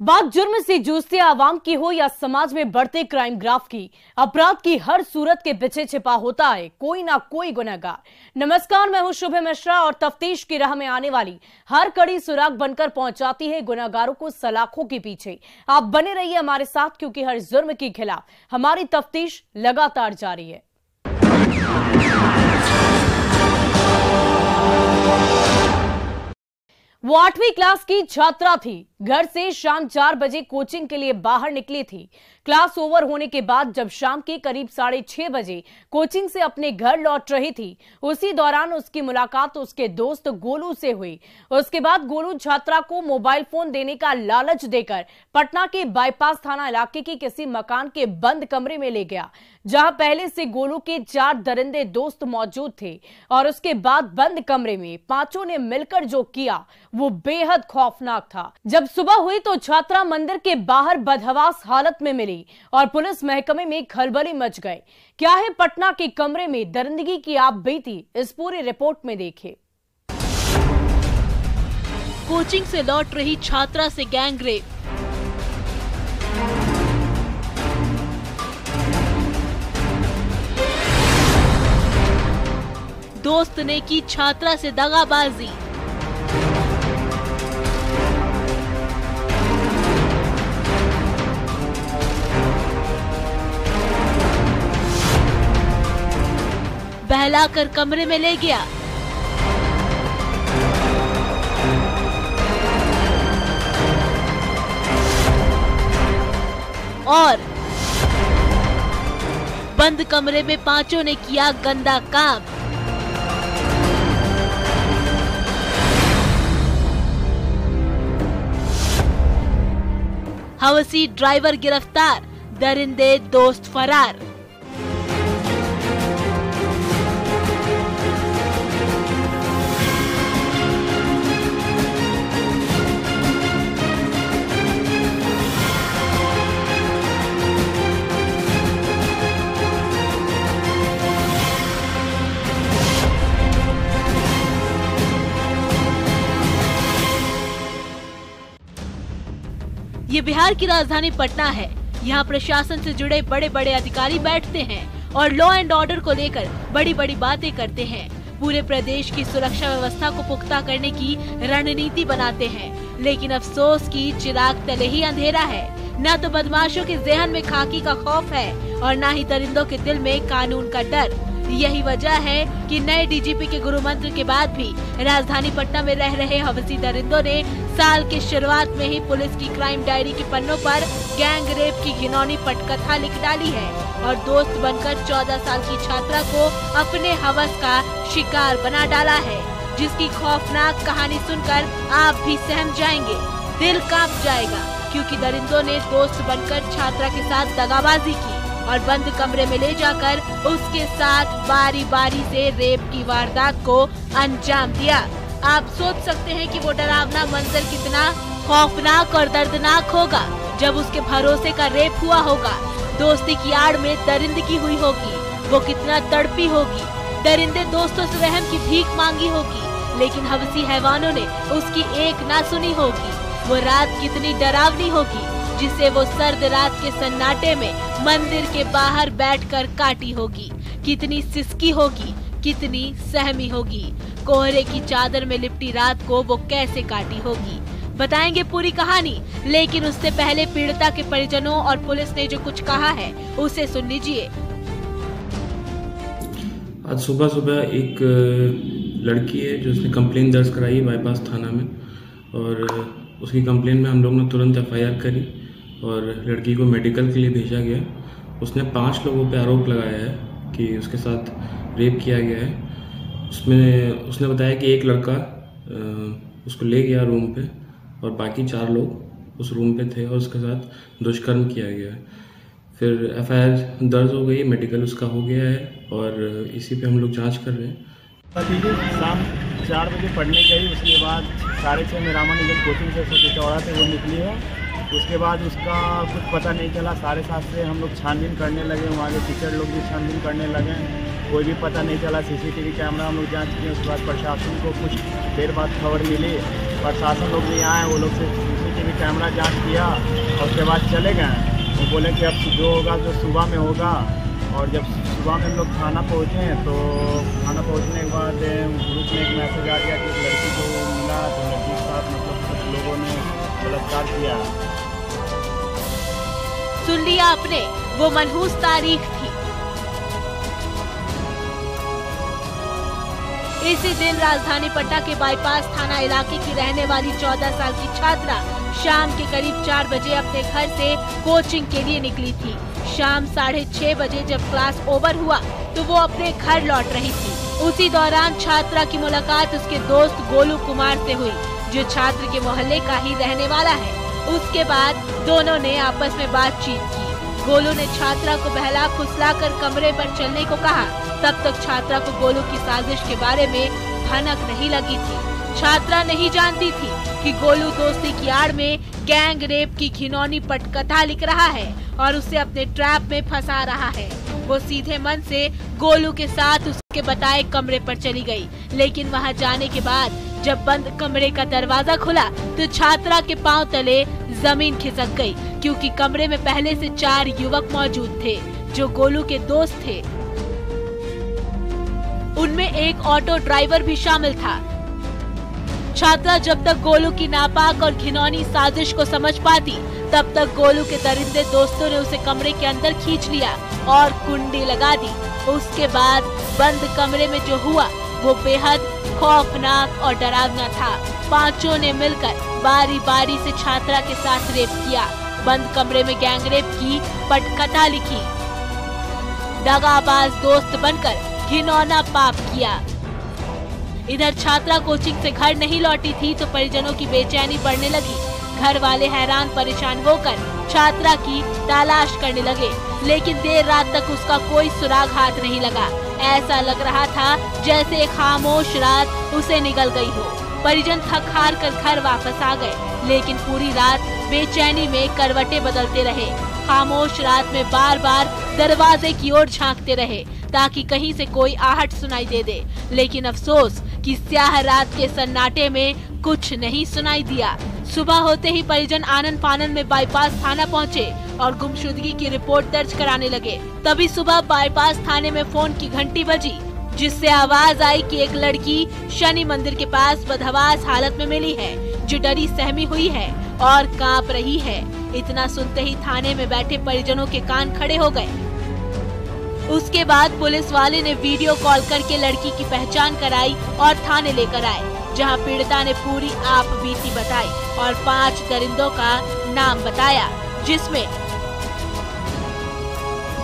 बात जुर्म से जूझते आवाम की हो या समाज में बढ़ते क्राइम ग्राफ की, अपराध की हर सूरत के पीछे छिपा होता है कोई ना कोई गुनहगार। नमस्कार, मैं हूं शुभ मिश्रा और तफ्तीश की राह में आने वाली हर कड़ी सुराग बनकर पहुंचाती है गुनहगारों को सलाखों के पीछे। आप बने रहिए हमारे साथ, क्योंकि हर जुर्म के खिलाफ हमारी तफ्तीश लगातार जारी है। वो 8वीं क्लास की छात्रा थी। घर से शाम 4 बजे कोचिंग के लिए बाहर निकली थी। क्लास ओवर होने के बाद जब शाम के करीब 6:30 बजे कोचिंग से अपने घर लौट रही थी, उसी दौरान उसकी मुलाकात उसके दोस्त गोलू से हुई। उसके बाद गोलू छात्रा को मोबाइल फोन देने का लालच देकर पटना के बाईपास थाना इलाके के किसी मकान के बंद कमरे में ले गया, जहां पहले से गोलू के 4 दरिंदे दोस्त मौजूद थे। और उसके बाद बंद कमरे में पांचों ने मिलकर जो किया वो बेहद खौफनाक था। जब सुबह हुई तो छात्रा मंदिर के बाहर बदहवास हालत में मिली और पुलिस महकमे में खलबली मच गए। क्या है पटना के कमरे में दरिंदगी की आप बीती, इस पूरी रिपोर्ट में देखिए। कोचिंग से लौट रही छात्रा से गैंगरेप, दोस्त ने की छात्रा से दगाबाजी, बहलाकर कमरे में ले गया, और बंद कमरे में पांचों ने किया गंदा काम। हवसी ड्राइवर गिरफ्तार, दरिंदे दोस्त फरार। ये बिहार की राजधानी पटना है। यहाँ प्रशासन से जुड़े बड़े बड़े अधिकारी बैठते हैं और लॉ एंड ऑर्डर को लेकर बड़ी बड़ी बातें करते हैं। पूरे प्रदेश की सुरक्षा व्यवस्था को पुख्ता करने की रणनीति बनाते हैं। लेकिन अफसोस की चिराग तले ही अंधेरा है। न तो बदमाशों के ज़हन में खाकी का खौफ है और न ही दरिंदों के दिल में कानून का डर। यही वजह है कि नए डीजीपी के गुरु मंत्र के बाद भी राजधानी पटना में रह रहे हवसी दरिंदों ने साल की शुरुआत में ही पुलिस की क्राइम डायरी के पन्नों पर गैंग रेप की घिनौनी पटकथा लिख डाली है और दोस्त बनकर 14 साल की छात्रा को अपने हवस का शिकार बना डाला है, जिसकी खौफनाक कहानी सुनकर आप भी सहम जाएंगे, दिल कांप जाएगा। क्योंकि दरिंदों ने दोस्त बनकर छात्रा के साथ दगाबाजी की और बंद कमरे में ले जाकर उसके साथ बारी बारी से रेप की वारदात को अंजाम दिया। आप सोच सकते हैं कि वो डरावना मंजर कितना खौफनाक और दर्दनाक होगा जब उसके भरोसे का रेप हुआ होगा, दोस्ती की आड़ में दरिंदगी हुई होगी, वो कितना तड़पी होगी, दरिंदे दोस्तों से रहम की भीख मांगी होगी, लेकिन हवसी हैवानों ने उसकी एक ना सुनी होगी। वो रात कितनी डरावनी होगी जिसे वो सर्द रात के सन्नाटे में मंदिर के बाहर बैठकर काटी होगी। कितनी सिसकी होगी, कितनी सहमी होगी, कोहरे की चादर में लिपटी रात को वो कैसे काटी होगी। बताएंगे पूरी कहानी, लेकिन उससे पहले पीड़िता के परिजनों और पुलिस ने जो कुछ कहा है उसे सुन लीजिए। आज सुबह एक लड़की है जो उसने कंप्लेन दर्ज कराई है बाईपास थाना में, और उसकी कंप्लेन में हम लोग ने तुरंत एफआईआर करी और लड़की को मेडिकल के लिए भेजा गया। उसने 5 लोगों पे आरोप लगाया है कि उसके साथ रेप किया गया है। उसमें उसने बताया कि एक लड़का उसको ले गया रूम पे और बाकी 4 लोग उस रूम पे थे और उसके साथ दुष्कर्म किया गया है। फिर एफआईआर दर्ज हो गई, मेडिकल उसका हो गया है और इसी पे हम लोग जांच कर रहे हैं। शाम 4 बजे पढ़ने गई, उसके बाद 6:30 में रामानुजन कोचिंग से सतीचौड़ा से वो निकली है। उसके बाद उसका कुछ पता नहीं चला। 7:30 से हम लोग छानबीन करने लगे, वहाँ के टीचर लोग भी छानबीन करने लगे, कोई भी पता नहीं चला। सीसीटीवी कैमरा हम लोग जांच किए। उसके बाद प्रशासन को कुछ देर बाद खबर मिली प्रशासन लोग भी आए, वो लोग से CCTV कैमरा जांच किया और उसके बाद चले गए। वो बोले कि अब जो होगा जो सुबह में होगा। और जब सुबह में हम लोग थाना पहुँचे तो थाना पहुँचने के बाद ग्रुप में एक मैसेज आ गया कि एक लड़की को मिला, तो लड़की के साथ मतलब कुछ लोगों ने बलात्कार किया। सुन लिया आपने, वो मनहूस तारीख थी। इसी दिन राजधानी पटना के बाईपास थाना इलाके की रहने वाली 14 साल की छात्रा शाम के करीब 4 बजे अपने घर से कोचिंग के लिए निकली थी। शाम 6:30 बजे जब क्लास ओवर हुआ तो वो अपने घर लौट रही थी। उसी दौरान छात्रा की मुलाकात उसके दोस्त गोलू कुमार से हुई, जो छात्र के मोहल्ले का ही रहने वाला है। उसके बाद दोनों ने आपस में बातचीत की। गोलू ने छात्रा को बहला फुसलाकर कमरे पर चलने को कहा। तब तक छात्रा को गोलू की साजिश के बारे में भनक नहीं लगी थी। छात्रा नहीं जानती थी कि गोलू दोस्ती की आड़ में गैंग रेप की घिनौनी पटकथा लिख रहा है और उसे अपने ट्रैप में फंसा रहा है। वो सीधे मन से गोलू के साथ उसके बताए कमरे पर चली गई, लेकिन वहां जाने के बाद जब बंद कमरे का दरवाजा खुला तो छात्रा के पांव तले जमीन खिसक गई, क्योंकि कमरे में पहले से 4 युवक मौजूद थे जो गोलू के दोस्त थे। उनमें एक ऑटो ड्राइवर भी शामिल था। छात्रा जब तक गोलू की नापाक और घिनौनी साजिश को समझ पाती, तब तक गोलू के दरिंदे दोस्तों ने उसे कमरे के अंदर खींच लिया और कुंडी लगा दी। उसके बाद बंद कमरे में जो हुआ वो बेहद खौफनाक और डरावना था। पांचों ने मिलकर बारी बारी से छात्रा के साथ रेप किया। बंद कमरे में गैंग रेप की पटकथा लिखी। दगाबाज दोस्त बनकर घिनौना पाप किया। इधर छात्रा कोचिंग से घर नहीं लौटी थी तो परिजनों की बेचैनी बढ़ने लगी। घर वाले हैरान परेशान होकर छात्रा की तलाश करने लगे, लेकिन देर रात तक उसका कोई सुराग हाथ नहीं लगा। ऐसा लग रहा था जैसे एक खामोश रात उसे निगल गई हो। परिजन थक हार कर घर वापस आ गए, लेकिन पूरी रात बेचैनी में करवटें बदलते रहे। खामोश रात में बार बार दरवाजे की ओर झांकते रहे ताकि कहीं से कोई आहट सुनाई दे दे, लेकिन अफसोस कि स्याह रात के सन्नाटे में कुछ नहीं सुनाई दिया। सुबह होते ही परिजन आनन फानन में बाईपास थाना पहुंचे और गुमशुदगी की रिपोर्ट दर्ज कराने लगे। तभी सुबह बाईपास थाने में फोन की घंटी बजी, जिससे आवाज आई कि एक लड़की शनि मंदिर के पास बदहवास हालत में मिली है, जो डरी सहमी हुई है और कांप रही है। इतना सुनते ही थाने में बैठे परिजनों के कान खड़े हो गए। उसके बाद पुलिस वाले ने वीडियो कॉल करके लड़की की पहचान कराई और थाने लेकर आए, जहां पीड़िता ने पूरी आप बीती बताई और 5 दरिंदों का नाम बताया, जिसमें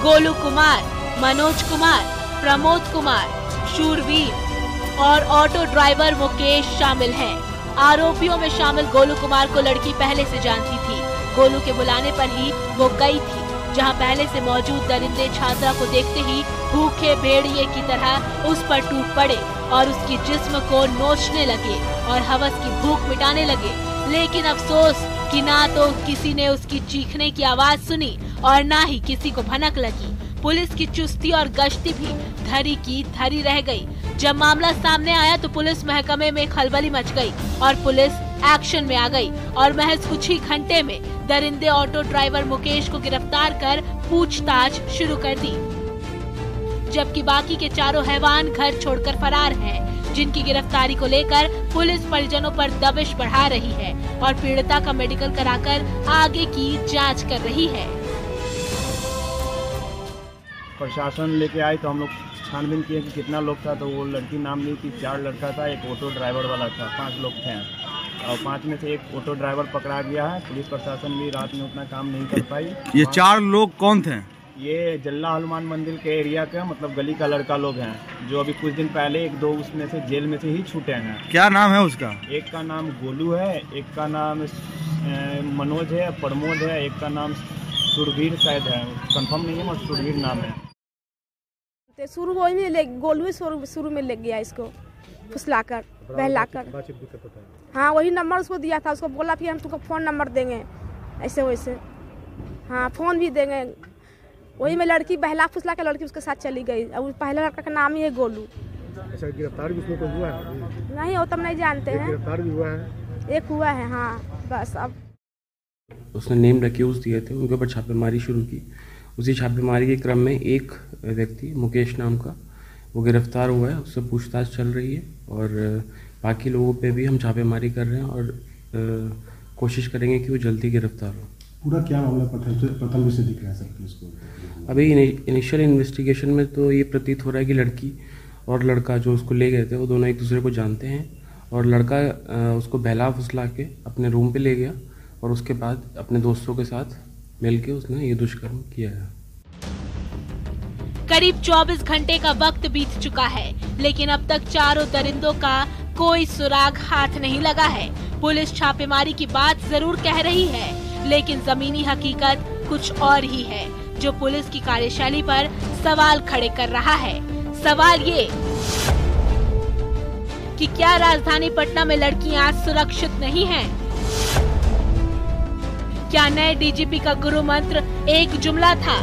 गोलू कुमार, मनोज कुमार, प्रमोद कुमार, शूरवीर और ऑटो ड्राइवर मुकेश शामिल हैं। आरोपियों में शामिल गोलू कुमार को लड़की पहले से जानती थी। गोलू के बुलाने पर ही वो गई थी, जहां पहले से मौजूद दरिंदे छात्रा को देखते ही भूखे भेड़िए की तरह उस पर टूट पड़े और उसकी जिस्म को नोचने लगे और हवस की भूख मिटाने लगे। लेकिन अफसोस कि ना तो किसी ने उसकी चीखने की आवाज सुनी और ना ही किसी को भनक लगी। पुलिस की चुस्ती और गश्ती भी धरी की धरी रह गई। जब मामला सामने आया तो पुलिस महकमे में खलबली मच गई और पुलिस एक्शन में आ गई और महज कुछ ही घंटे में दरिंदे ऑटो ड्राइवर मुकेश को गिरफ्तार कर पूछताछ शुरू कर दी, जबकि बाकी के चारों हैवान घर छोड़कर फरार हैं, जिनकी गिरफ्तारी को लेकर पुलिस परिजनों पर दबिश बढ़ा रही है और पीड़िता का मेडिकल कराकर आगे की जांच कर रही है। प्रशासन लेके आई तो हम लोग छानबीन किए कि कितना लोग था, तो वो लड़की नाम ली कि 4 लड़का था, एक ऑटो ड्राइवर वाला था, 5 लोग थे और 5 में से एक ऑटो ड्राइवर पकड़ा गया है। पुलिस प्रशासन भी रात में उतना काम नहीं कर पाई। ये 4 लोग कौन थे? ये जल्ला हनुमान मंदिर के एरिया का मतलब गली का लड़का लोग हैं, जो अभी कुछ दिन पहले 1-2 उसमें से जेल में से ही छूटे हैं। क्या नाम है उसका? एक का नाम गोलू है, एक का नाम मनोज है, प्रमोद है, एक का नाम सुरवीर शायद है, कंफर्म नहीं है मगर सुरवीर नाम है। शुरू गोलू शुरू में ले गया इसको फुसलाकर बहलाकर। हाँ वही नंबर उसको दिया था, उसको बोला फिर हम तुमको फ़ोन नंबर देंगे ऐसे वैसे, हाँ फ़ोन भी देंगे। वही में लड़की बहला फुसला के लड़की उसके साथ चली गई। अब पहला लड़का का नाम ही है गोलू। अच्छा गिरफ्तार भी उसमें कोई हुआ है? नहीं वो तब नहीं जानते हैं। गिरफ्तार भी हुआ है? एक हुआ है। हाँ बस अब उसने नेम अक्यूज दिए थे, उनके ऊपर छापेमारी शुरू की। उसी छापेमारी के क्रम में एक व्यक्ति मुकेश नाम का वो गिरफ्तार हुआ है, उससे पूछताछ चल रही है और बाकी लोगों पे भी हम छापेमारी कर रहे हैं और कोशिश करेंगे कि वो जल्दी गिरफ्तार हो। पूरा क्या मामला प्रथम से दिख रहा है सर पुलिस को? अभी इनिशियल इन्वेस्टिगेशन में तो ये प्रतीत हो रहा है कि लड़की और लड़का जो उसको ले गए थे वो दोनों एक दूसरे को जानते हैं और लड़का उसको बहला फुसला के अपने रूम पे ले गया और उसके बाद अपने दोस्तों के साथ मिलके उसने ये दुष्कर्म किया है। करीब 24 घंटे का वक्त बीत चुका है, लेकिन अब तक चारों दरिंदों का कोई सुराग हाथ नहीं लगा है। पुलिस छापेमारी की बात जरूर कह रही है, लेकिन जमीनी हकीकत कुछ और ही है, जो पुलिस की कार्यशैली पर सवाल खड़े कर रहा है। सवाल ये कि क्या राजधानी पटना में लड़कियां सुरक्षित नहीं हैं? क्या नए डीजीपी का गुरु मंत्र एक जुमला था?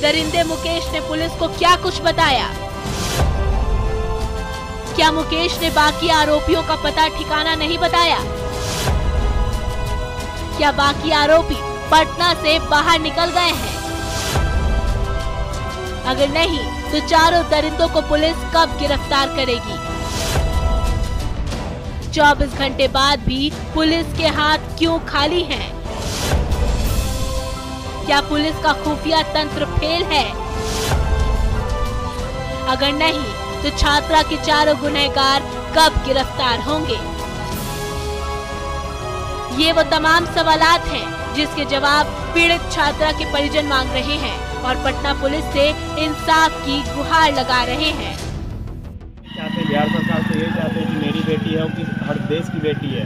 दरिंदे मुकेश ने पुलिस को क्या कुछ बताया? क्या मुकेश ने बाकी आरोपियों का पता ठिकाना नहीं बताया? क्या बाकी आरोपी पटना से बाहर निकल गए हैं? अगर नहीं तो चारों दरिंदों को पुलिस कब गिरफ्तार करेगी? 24 घंटे बाद भी पुलिस के हाथ क्यों खाली हैं? क्या पुलिस का खुफिया तंत्र फेल है? अगर नहीं तो छात्रा के चारों गुनहगार कब गिरफ्तार होंगे? ये वो तमाम सवालात हैं जिसके जवाब पीड़ित छात्रा के परिजन मांग रहे हैं और पटना पुलिस से इंसाफ की गुहार लगा रहे हैं। बिहार सरकार से यही चाहते हैं कि मेरी बेटी है, वो हर देश की बेटी है,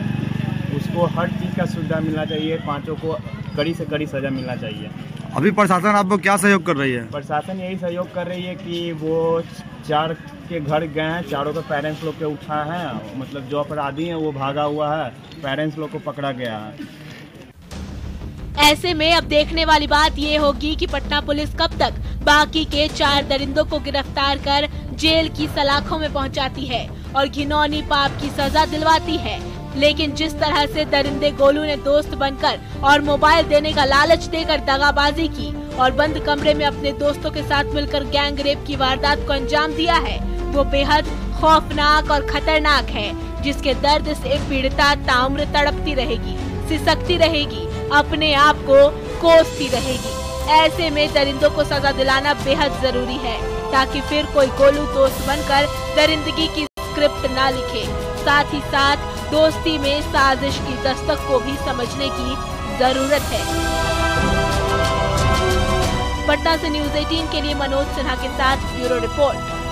उसको हर चीज़ का सुविधा मिलना चाहिए, पांचों को कड़ी से कड़ी सजा मिलना चाहिए। अभी प्रशासन आपको क्या सहयोग कर रही है? प्रशासन यही सहयोग कर रही है कि वो 4 के घर गए हैं, चारों के पेरेंट्स लोग के उठा है, मतलब जो अपराधी है वो भागा हुआ है, पेरेंट्स लोग को पकड़ा गया है। ऐसे में अब देखने वाली बात ये होगी कि पटना पुलिस कब तक बाकी के 4 दरिंदों को गिरफ्तार कर जेल की सलाखों में पहुंचाती है और घिनौनी पाप की सजा दिलवाती है। लेकिन जिस तरह से दरिंदे गोलू ने दोस्त बनकर और मोबाइल देने का लालच देकर दगाबाजी की और बंद कमरे में अपने दोस्तों के साथ मिलकर गैंग रेप की वारदात को अंजाम दिया है, वो बेहद खौफनाक और खतरनाक है, जिसके दर्द से पीड़िता ताउम्र तड़पती रहेगी, सिसकती रहेगी, अपने आप को कोसती रहेगी। ऐसे में दरिंदों को सजा दिलाना बेहद जरूरी है, ताकि फिर कोई गोलू दोस्त बनकर दरिंदगी की स्क्रिप्ट ना लिखे। साथ ही साथ दोस्ती में साजिश की दस्तक को भी समझने की जरूरत है। पटना से न्यूज़ 18 के लिए मनोज सिन्हा के साथ ब्यूरो रिपोर्ट।